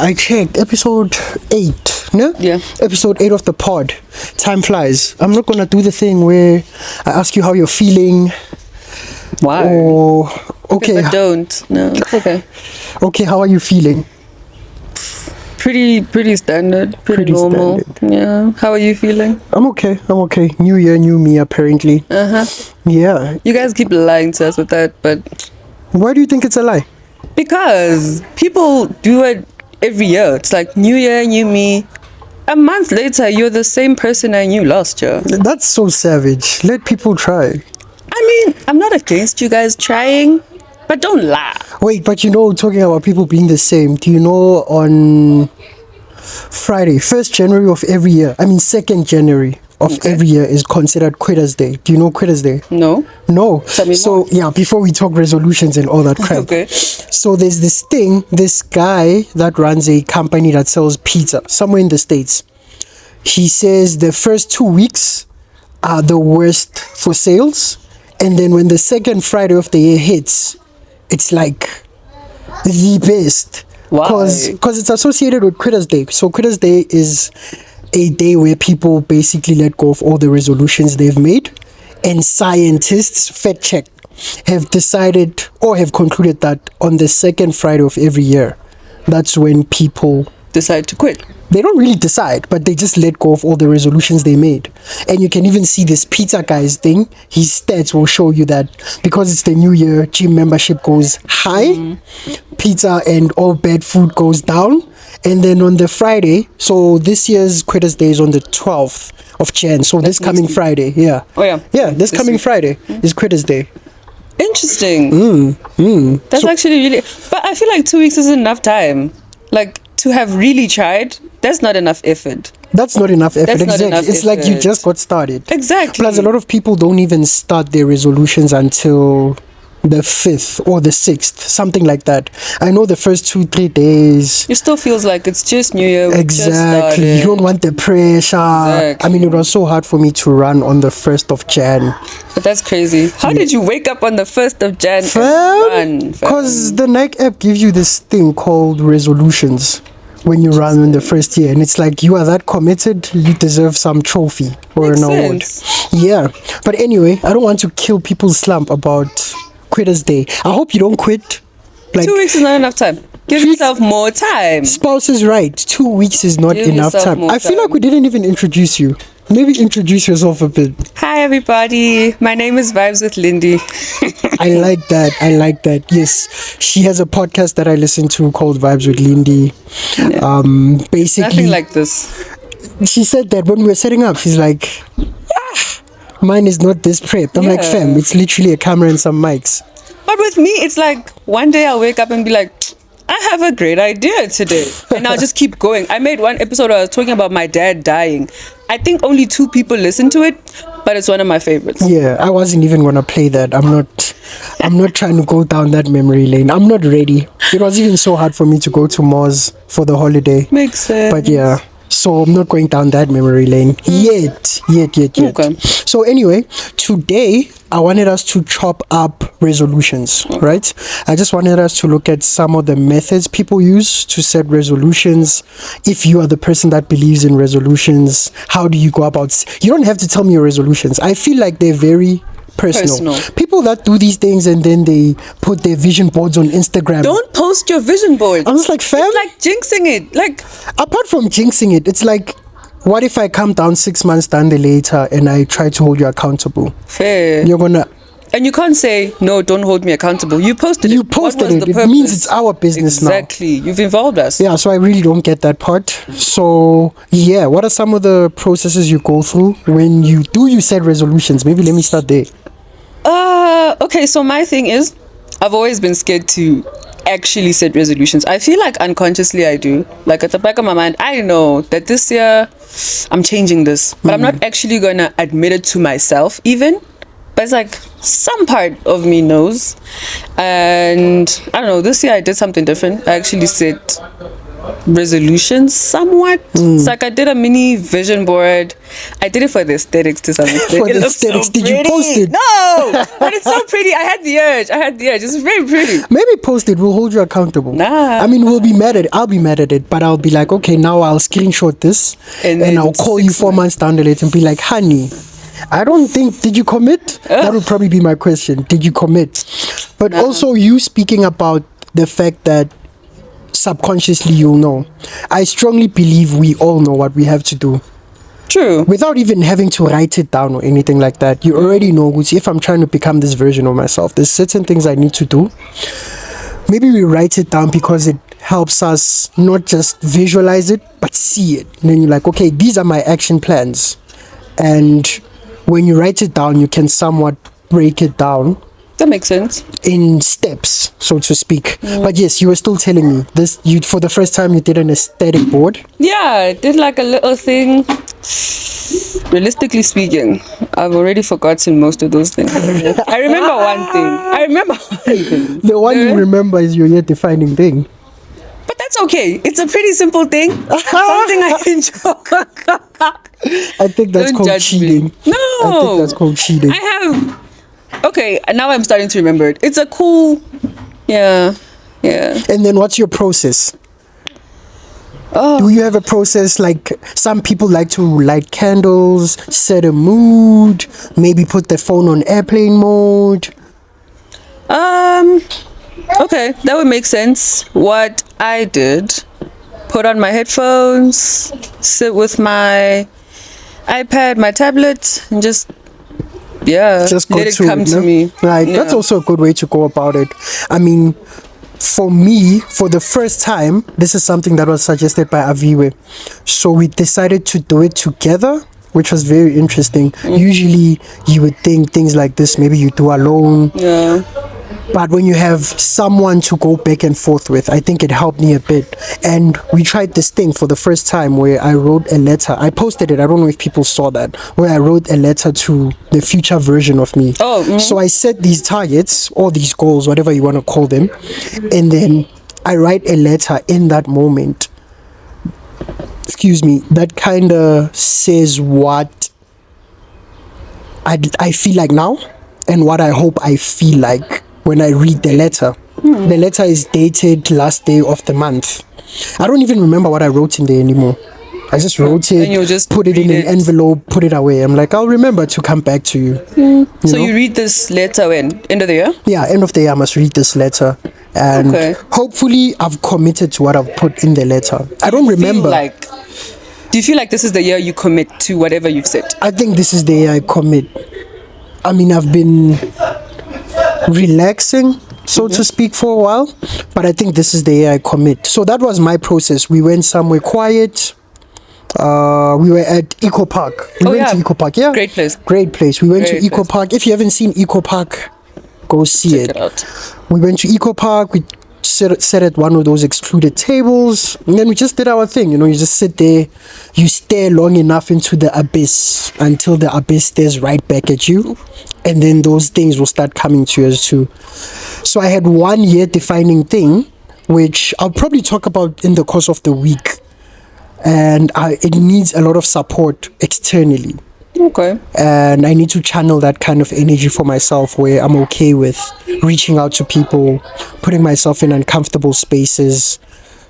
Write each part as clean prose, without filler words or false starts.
I checked episode 8. No? Yeah. Episode 8 of the pod. Time flies. I'm not gonna do the thing where I ask you how you're feeling. Why? Or okay. But don't. No, it's okay. Okay, how are you feeling? Pretty standard. Pretty normal. Standard. Yeah. How are you feeling? I'm okay. New year, new me, apparently. Yeah. You guys keep lying to us with that, but Why do you think it's a lie? because people do it every year. It's like new year, new me. A month later, you're the same person I knew last year. That's so savage. Let people try. I mean, I'm not against you guys trying, but don't lie. Wait, but talking about people being the same, do you know on Friday, 1st January of every year, 2nd January of every year is considered Quitters Day. Do you know Quitters Day? No. No. Tell me So, more. yeah, before we talk resolutions and all that crap. Okay. So there's this guy that runs a company that sells pizza somewhere in the States. He says the first 2 weeks are the worst for sales. And then when the second Friday of the year hits, it's like the best. Why? Because it's associated with Quitters Day. So Quitters Day is a day where people basically let go of all the resolutions they've made. And scientists, fact check, have decided or have concluded that on the second Friday of every year, that's when people Decide to quit. they don't really decide, but they just let go of all the resolutions they made. And you can even see this pizza guy's thing. His stats will show you that because it's the new year, gym membership goes high, pizza and all bad food goes down. And then on the Friday, so this year's Quitters Day is on the 12th of Jan. So this coming Friday, yeah. Oh, yeah. Yeah, this coming week. Friday is Quitters Day. Interesting. That's actually really... But I feel like 2 weeks is enough time. Like, to have really tried, that's not enough effort. That's not enough effort. That's not Exactly. enough It's like you effort. just got started. Exactly. Plus, a lot of people don't even start their resolutions until the 5th or the 6th, something like that. I know the first 2-3 days. It still feels like it's just New Year. we just Exactly. You started. don't want the pressure. Exactly. It was so hard for me to run on the 1st of Jan. But that's crazy. How did you wake up on the 1st of Jan and run? Because the Nike app gives you this thing called resolutions when you run in the first year. And it's like you are that committed, you deserve some trophy or Makes an award. sense. Yeah. But anyway, I don't want to kill people's slump about Quitters Day. I hope you don't quit. Like 2 weeks is not enough time. Give yourself more time. spouse is right. 2 weeks is not Give enough yourself time. more I feel like time. we didn't even introduce you. Maybe introduce yourself a bit. Hi, everybody. My name is Vibes with Lindy. I like that. Yes. She has a podcast that I listen to called Vibes with Lindy. Basically Nothing like this. she said that when we were setting up, she's like, mine is not this prepped. I'm like, Yeah. fam, it's literally a camera and some mics. But with me, it's like one day I'll wake up and be like, I have a great idea today. And I'll just keep going. I made one episode where I was talking about my dad dying. I think only 2 people listened to it, but it's one of my favorites. Yeah, I wasn't even gonna play that. I'm not trying to go down that memory lane. I'm not ready. It was even so hard for me to go to Moz for the holiday. Makes sense. But yeah, so I'm not going down that memory lane yet. Okay. So anyway, today I wanted us to chop up resolutions, right? I just wanted us to look at some of the methods people use to set resolutions. If you are the person that believes in resolutions, how do you go about? You don't have to tell me your resolutions. I feel like they're very personal. People that do these things and then they put their vision boards on Instagram. Don't post your vision board. I'm just like, fam. It's like jinxing it. Like, Apart from jinxing it, it's like, what if I come down 6 months down the later and I try to hold you accountable? fair. You're gonna And you can't say, no, don't hold me accountable. You posted it. You What posted was it. the It purpose? means it's our business now. Exactly. You've involved us. Yeah, so I really don't get that part. So yeah, what are some of the processes you go through when you set resolutions? Maybe let me start there. Okay, so my thing is, I've always been scared to actually set resolutions. I feel like unconsciously I do. Like at the back of my mind, I know that this year I'm changing this, but I'm not actually gonna admit it to myself even. But it's like some part of me knows. And I don't know, this year I did something different. I actually set resolutions somewhat. It's like I did a mini vision board. I did it for the aesthetics to some extent. For the aesthetics, did you post it? No, but it's so pretty. I had the urge. It's very pretty. Maybe post it. We'll hold you accountable. Nah. I mean, we'll be mad at it. I'll be mad at it, but I'll be like, okay, now I'll screenshot this And and then I'll call you 4 months down the line and be like, honey, I don't think, did you commit? That would probably be my question. Did you commit? But also you speaking about the fact that subconsciously you'll know. I strongly believe we all know what we have to do. True. Without even having to write it down or anything like that. You already know, if I'm trying to become this version of myself, there's certain things I need to do. Maybe we write it down because it helps us not just visualize it, but see it. And then you're like, okay, these are my action plans. And when you write it down, you can somewhat break it down. That makes sense. In steps, so to speak. But yes, you were still telling me this. You, for the first time, you did an aesthetic board. Yeah, I did like a little thing. Realistically speaking, I've already forgotten most of those things. I remember one thing. The one you remember is your yet defining thing. But that's okay. It's a pretty simple thing. Something I enjoy. I think that's Don't called judge cheating. me. No. I think that's called cheating. I have. Okay, now I'm starting to remember it. It's a cool. Yeah. And then what's your process? Oh. Do you have a process? Like some people like to light candles, set a mood, maybe put their phone on airplane mode. Okay, that would make sense. What I did, put on my headphones, sit with my iPad, my tablet, and just go let it come to me. Right, that's also a good way to go about it. I mean, for me, for the first time, this is something that was suggested by Aviwe. So we decided to do it together, which was very interesting. Usually you would think things like this, maybe you do alone. Yeah. But when you have someone to go back and forth with, I think it helped me a bit. And we tried this thing for the first time where I wrote a letter. I posted it. I don't know if people saw that. Where I wrote a letter to the future version of me. So I set these targets or these goals, whatever you want to call them. And then I write a letter in that moment. Excuse me. That kind of says what I feel like now and what I hope I feel like when I read the letter. The letter is dated last day of the month. I don't even remember what I wrote in there anymore. I just wrote it, And you'll just put it in read an it. envelope, put it away. I'm like, I'll remember to come back to you. So you read this letter when? End of the year? Yeah, end of the year I must read this letter. And Okay. hopefully I've committed to what I've put in the letter. I don't remember. Do you feel like this is the year you commit to whatever you've said? I think this is the year I commit. I mean, I've been relaxing, so to speak, for a while, but I think this is the year I commit. So that was my process. We went somewhere quiet. We were at Eco Park. We went to Eco Park. Yeah, Great place. Great place. We went Great to Eco place. Park. If you haven't seen Eco Park, go see Check it out. We went to Eco Park. We sat at one of those excluded tables, and then we just did our thing. You know, you just sit there, you stare long enough into the abyss until the abyss stares right back at you, and then those things will start coming to you as too. So I had 1 year defining thing, which I'll probably talk about in the course of the week, and it needs a lot of support externally. Okay. And I need to channel that kind of energy for myself where I'm okay with reaching out to people, putting myself in uncomfortable spaces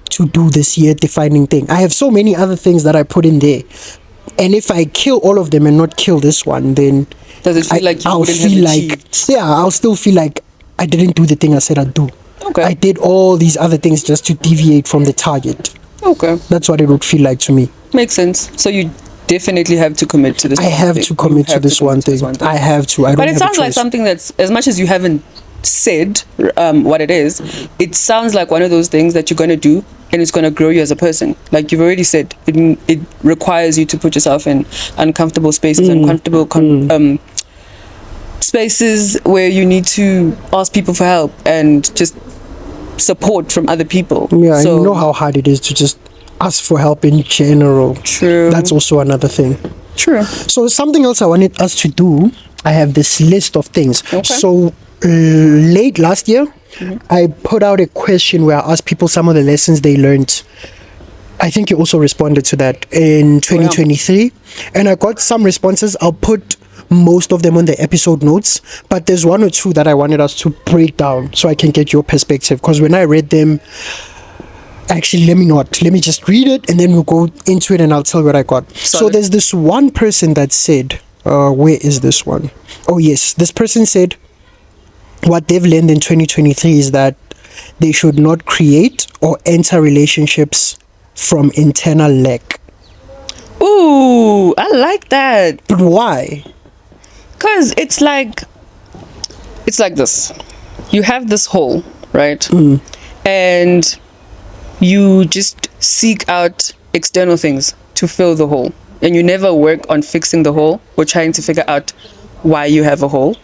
to do this year defining thing. I have so many other things that I put in there, and if I kill all of them and not kill this one, then Does it feel like you I'll wouldn't feel have like achieved? I'll still feel like I didn't do the thing I said I'd do. Okay. I did all these other things just to deviate from the target. Okay. That's what it would feel like to me. Makes sense. So you definitely have to commit to this. I have to commit to this one thing. I have to. I don't But it have a sounds like choice. something that's, as much as you haven't said what it is, it sounds like one of those things that you're going to do and it's going to grow you as a person. Like you've already said, it requires you to put yourself in uncomfortable spaces, uncomfortable spaces where you need to ask people for help and just support from other people. Yeah, and so, you know how hard it is to just ask for help in general. True. That's also another thing. True. So something else I wanted us to do, I have this list of things. Okay. So late last year, I put out a question where I asked people some of the lessons they learned I think you also responded to that in 2023, and I got some responses. I'll put most of them on the episode notes, but there's one or two that I wanted us to break down so I can get your perspective, because when I read them, actually, let me just read it and then we'll go into it and I'll tell you what I got. So there's this one person that said, where is this one? Oh yes, this person said what they've learned in 2023 is that they should not create or enter relationships from internal lack. Ooh, I like that. But why? Because it's like this. You have this hole, right? And you just seek out external things to fill the hole. And you never work on fixing the hole or trying to figure out why you have a hole,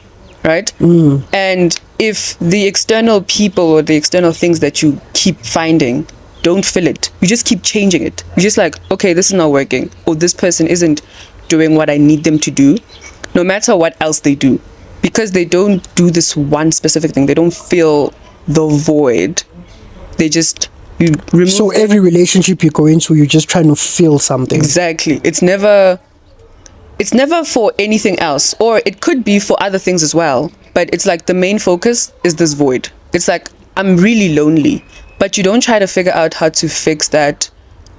right? And if the external people or the external things that you keep finding don't fill it, you just keep changing it. You're just like, okay, this is not working, or this person isn't doing what I need them to do, no matter what else they do. Because they don't do this one specific thing. They don't fill the void. They just... So every relationship you go into, you're just trying to fill something. Exactly. It's never for anything else, or it could be for other things as well, but it's like the main focus is this void. It's like, I'm really lonely, but you don't try to figure out how to fix that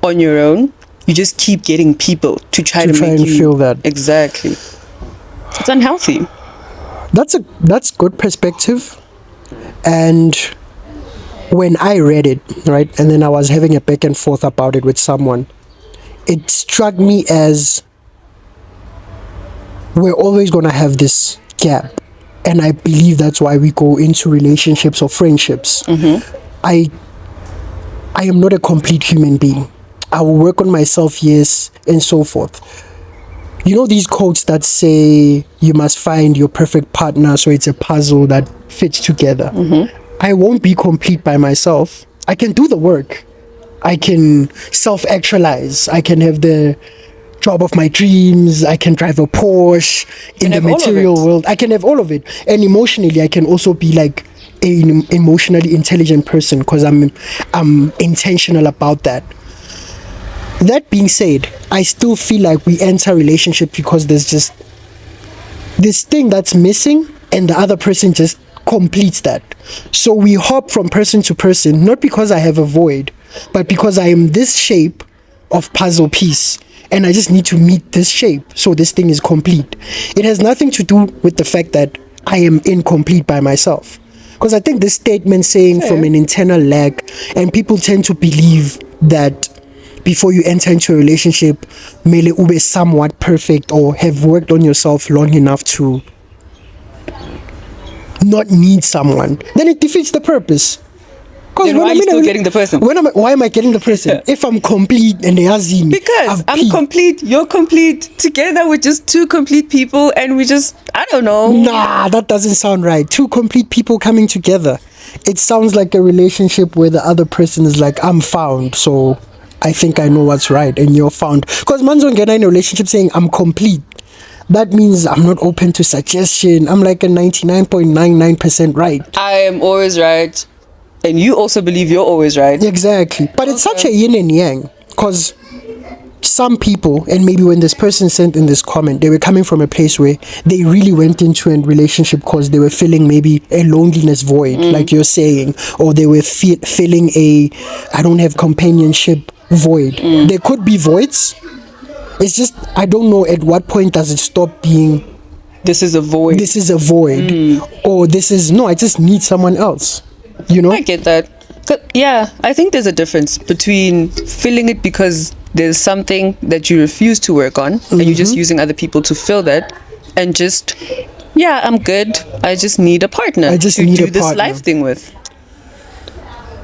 on your own. You just keep getting people to try and fill that. Exactly. It's unhealthy. That's good perspective. And when I read it, right, and then I was having a back and forth about it with someone, it struck me as we're always going to have this gap. And I believe that's why we go into relationships or friendships. I am not a complete human being. I will work on myself, yes, and so forth. You know these quotes that say you must find your perfect partner, so it's a puzzle that fits together. I won't be complete by myself. I can do the work. I can self-actualize. I can have the job of my dreams. I can drive a Porsche in the material world. I can have all of it. And emotionally, I can also be like an emotionally intelligent person, because I'm intentional about that. That being said, I still feel like we enter a relationship because there's just this thing that's missing and the other person just completes that. So we hop from person to person, not because I have a void, but because I am this shape of puzzle piece and I just need to meet this shape so this thing is complete. It has nothing to do with the fact that I am incomplete by myself. Because I think this statement saying from an internal lack, and people tend to believe that before you enter into a relationship, mele ube somewhat perfect or have worked on yourself long enough to not need someone, then it defeats the purpose. Then why are you still getting the person? Why am I getting the person? If I'm complete and they are zine. Because I'm complete, you're complete. Together we're just two complete people and we just, I don't know. Nah, that doesn't sound right. Two complete people coming together. It sounds like a relationship where the other person is like, I'm found, so I think I know what's right, and you're found. Because man's don't get in a relationship saying I'm complete. That means I'm not open to suggestion. I'm like a 99.99% right. I am always right. And you also believe you're always right. Exactly. But it's such a yin and yang. Because some people, and maybe when this person sent in this comment, they were coming from a place where they really went into a relationship because they were feeling maybe a loneliness void, like you're saying. Or they were feeling a, I don't have companionship void. There could be voids. It's just, I don't know at what point does it stop being this is a void. This is a void. Or this is, no, I just need someone else. You know? I get that. Yeah, I think there's a difference between feeling it because there's something that you refuse to work on and you're just using other people to fill that, and just, yeah, I'm good. I just need a partner to do this life thing with.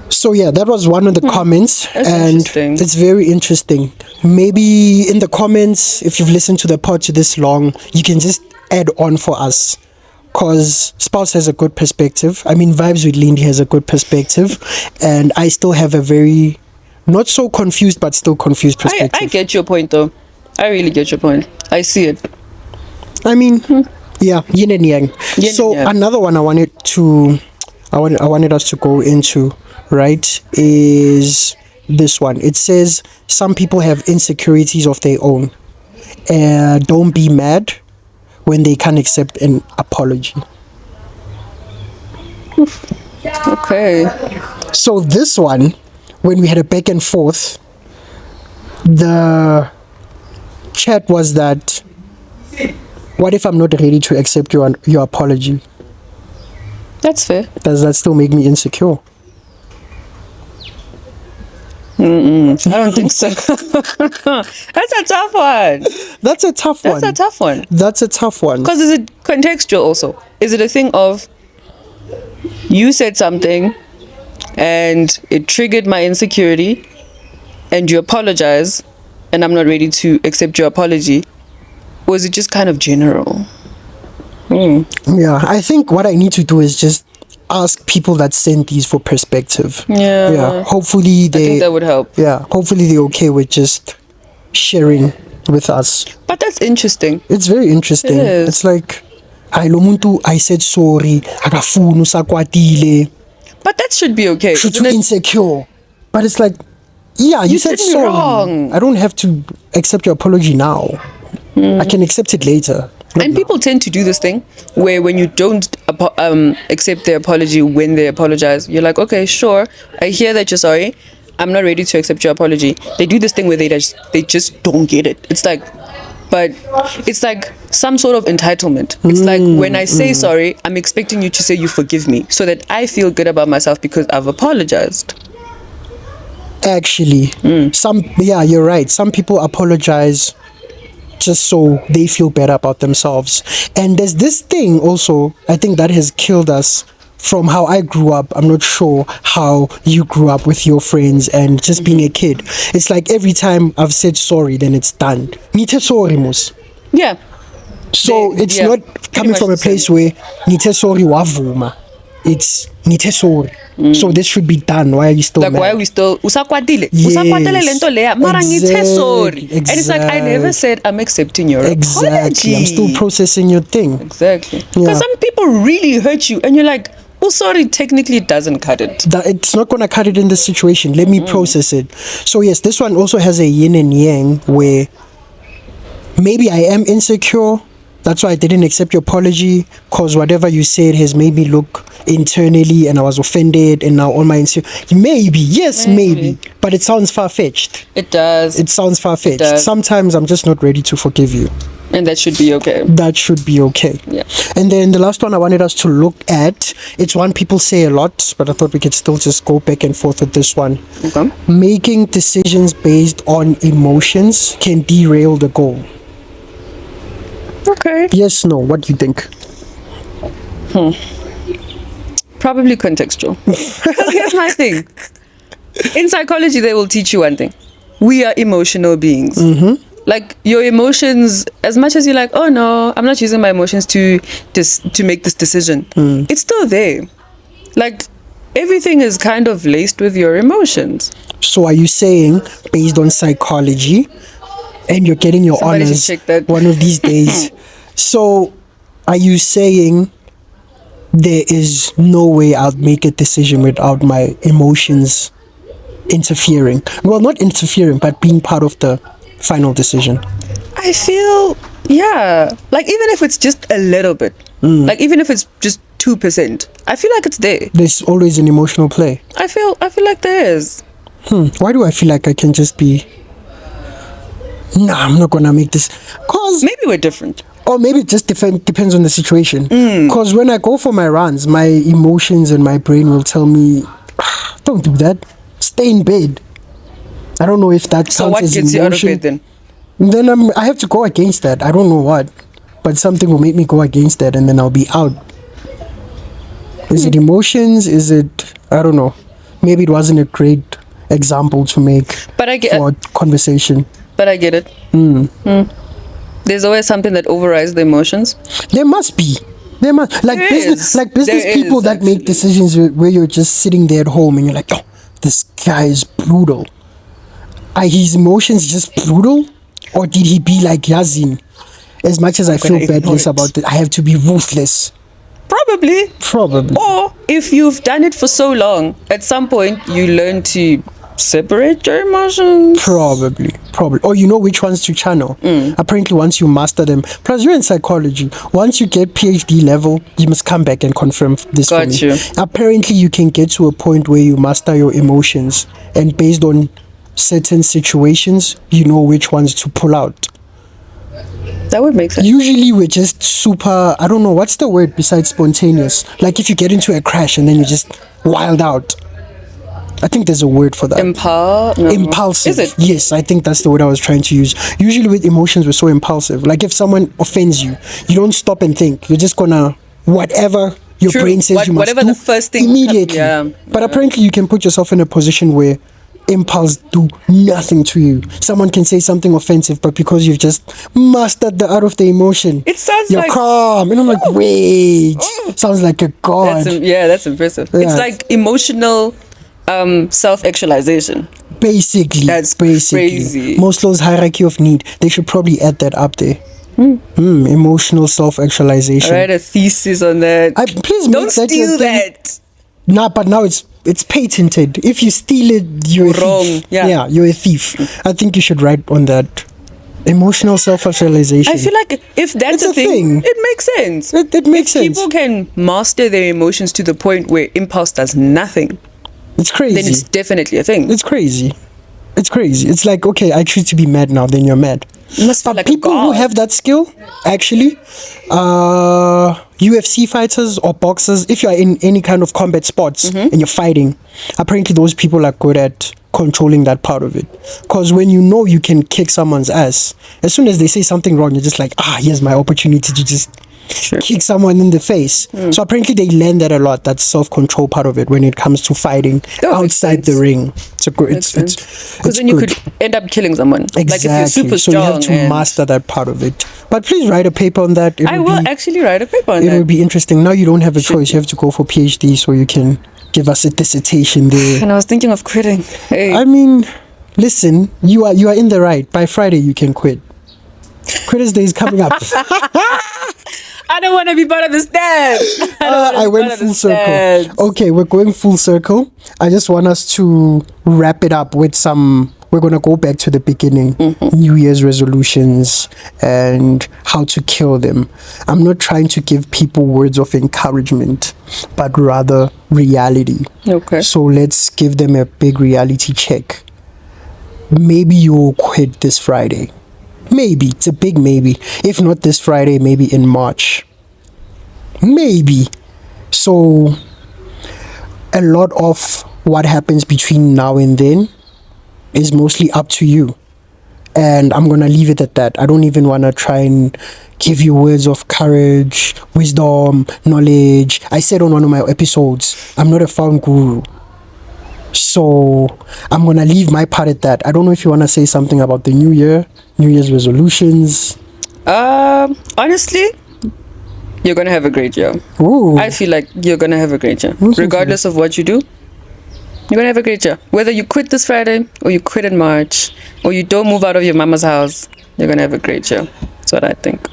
So yeah, that was one of the comments. That's and interesting. It's very interesting. Maybe in the comments, if you've listened to the pod to this long, you can just add on for us. Because Spouse has a good perspective. I mean, Vibes with Lindy has a good perspective. And I still have a very, not so confused, but still confused perspective. I get your point, though. I really get your point. I see it. I mean, yeah, yin and yang. Another one I wanted us to go into, right, is this one. It says some people have insecurities of their own. Don't be mad when they can't accept an apology. Okay. So this one, when we had a back and forth, the chat was that, what if I'm not ready to accept your apology? That's fair. Does that still make me insecure? I don't think so. That's a tough one. That's a tough one. That's a tough one. That's a tough one. Because is it contextual also? Is it a thing of you said something and it triggered my insecurity and you apologize and I'm not ready to accept your apology? Or is it just kind of general? Yeah, I think what I need to do is just ask people that sent these for perspective. Yeah. Hopefully I think that would help. Yeah, hopefully they're okay with just sharing with us. But that's interesting. It's very interesting. It is. It's like, I said sorry, akafuna usakwatile, But that should be okay. should isn't you it? insecure. But it's like, yeah, you said did me sorry. wrong. I don't have to accept your apology now. I can accept it later. And people tend to do this thing where when you don't accept their apology when they apologize, you're like, okay, sure, I hear that you're sorry. I'm not ready to accept your apology. They do this thing where they just don't get it. It's like, but it's like some sort of entitlement. It's like when I say sorry, I'm expecting you to say you forgive me so that I feel good about myself because I've apologized. Actually, you're right. Some people apologize just so they feel better about themselves. And there's this thing also, I think, that has killed us from how I grew up. I'm not sure how you grew up with your friends and just being a kid. It's like every time I've said sorry, then it's done. Nite sorry, mus. Yeah. So it's not coming much from a the same. place where nite sorry wavuma. It's nite sorry. So this should be done. Why are you still Like, mad? why are we still usakwatile? Yes. Usakwatile lento leya, mara ngithe sorry. Exactly. And it's like, I never said I'm accepting your Exactly. apology. I'm still processing your thing. Exactly. Yeah. Because some people really hurt you and you're like, oh, sorry, technically it doesn't cut it. That it's not gonna cut it in this situation. Let me process it. So yes, this one also has a yin and yang where maybe I am insecure. That's why I didn't accept your apology, because whatever you said has made me look internally and I was offended, and now all my maybe, yes, maybe. But it sounds far-fetched. It does. It sounds far-fetched. does. Sometimes I'm just not ready to forgive you. And that should be okay. That should be okay. Yeah. And then the last one I wanted us to look at, it's one people say a lot, but I thought we could still just go back and forth with this one. Okay. Making decisions based on emotions can derail the goal. Okay. Yes, no, what do you think? Probably contextual. Because here's my thing. In psychology, they will teach you one thing. We are emotional beings. Like, your emotions, as much as you're like, oh no, I'm not using my emotions to make this decision, it's still there. Like, everything is kind of laced with your emotions. So are you saying, based on psychology, and you're getting your Somebody should honors check that. one of these days, so are you saying there is no way I'll make a decision without my emotions interfering? Well, not interfering, but being part of the final decision. I feel, yeah. Like, even if it's just a little bit, like, even if it's just 2%, I feel like it's there. There's always an emotional play. I feel like there is. Why do I feel like I can just be, nah, I'm not gonna make this, cause Maybe we're different. or maybe it just depends on the situation. Because when I go for my runs, my emotions and my brain will tell me, "Ah, don't do that, stay in bed." I don't know if that So counts what as gets emotion. you out of bed then? Then I have to go against that. I don't know what, but something will make me go against that, and then I'll be out. Is it emotions? Is it, I don't know. Maybe it wasn't a great example to make But I get, for conversation. it. There's always something that overrides the emotions. There must be. There must, like There business, is. like business There people is, that make actually. decisions where you're just sitting there at home and you're like, oh, this guy is brutal. Are his emotions just brutal, or did he be like Yazin? As much as I feel gonna ignore badness it. about it, I have to be ruthless. Probably. Probably. Or if you've done it for so long, at some point you learn to separate your emotions. Probably. Or you know which ones to channel. Apparently, once you master them. Plus, you're in psychology. Once you get PhD level, you must come back and confirm this for Got me. you. Apparently, you can get to a point where you master your emotions, and based on certain situations, you know which ones to pull out. That would make sense. Usually, we're just super. I don't know what's the word besides spontaneous. Like if you get into a crash and then you just wild out. I think there's a word for that. No. Impulsive. Is it? Yes, I think that's the word I was trying to use. Usually with emotions, we're so impulsive. Like if someone offends you, you don't stop and think. You're just gonna whatever your True. brain says you must Whatever do the first thing immediately. But apparently, you can put yourself in a position where impulse do nothing to you. Someone can say something offensive, but because you've just mastered the art of the emotion, It sounds you're like calm. And I'm like, wait, sounds like a god. that's impressive. Yeah. It's like emotional self-actualization. Basically, That's crazy. Maslow's hierarchy of need. They should probably add that up there. Emotional self-actualization. Write a thesis on that. Please Don't make that steal your thing. that. Nah, but now it's patented. If you steal it, you're a Wrong. thief. Yeah. You're a thief. I think you should write on that. Emotional self-actualization. I feel like if that's It's a a thing, thing. it makes sense. It makes sense. People can master their emotions to the point where impulse does nothing. It's crazy. Then it's definitely a thing. It's crazy. It's crazy. It's like, okay, I choose to be mad now, then you're mad. You must feel But like people a god. who have that skill, actually, UFC fighters or boxers, if you're in any kind of combat sports and you're fighting, apparently those people are good at controlling that part of it. Because when you know you can kick someone's ass, as soon as they say something wrong, you're just like, here's my opportunity to just kick someone in the face. So apparently they learn that a lot, that self-control part of it when it comes to fighting That makes outside the sense. ring. It's a good, Because then you could end up killing someone. Exactly. Like if you're super so strong. you have to and- master that part of it. But please write a paper on that. I will actually write a paper on It that. will be interesting. Now you don't have a choice. You have to go for PhD so you can give us a dissertation there. And I was thinking of quitting. Hey. I mean, listen, you are in the right. By Friday you can quit. Quitters Day is coming up. I don't want to be part of the stats. I went full circle. Okay, we're going full circle. I just want us to wrap it up with some. We're going to go back to the beginning. New Year's resolutions and how to kill them. I'm not trying to give people words of encouragement, but rather reality. Okay. So let's give them a big reality check. Maybe you'll quit this Friday. Maybe. It's a big maybe. If not this Friday, maybe in March. Maybe. So a lot of what happens between now and then is mostly up to you. And I'm going to leave it at that. I don't even want to try and give you words of courage, wisdom, knowledge. I said on one of my episodes, I'm not a found guru. So I'm going to leave my part at that. I don't know if you want to say something about the new year, New Year's resolutions. Honestly, you're going to have a great year. Ooh. I feel like you're going to have a great year. Regardless of what you do, you're going to have a great year. Whether you quit this Friday or you quit in March or you don't move out of your mama's house, you're going to have a great year. That's what I think.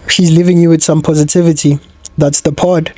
She's leaving you with some positivity. That's the pod.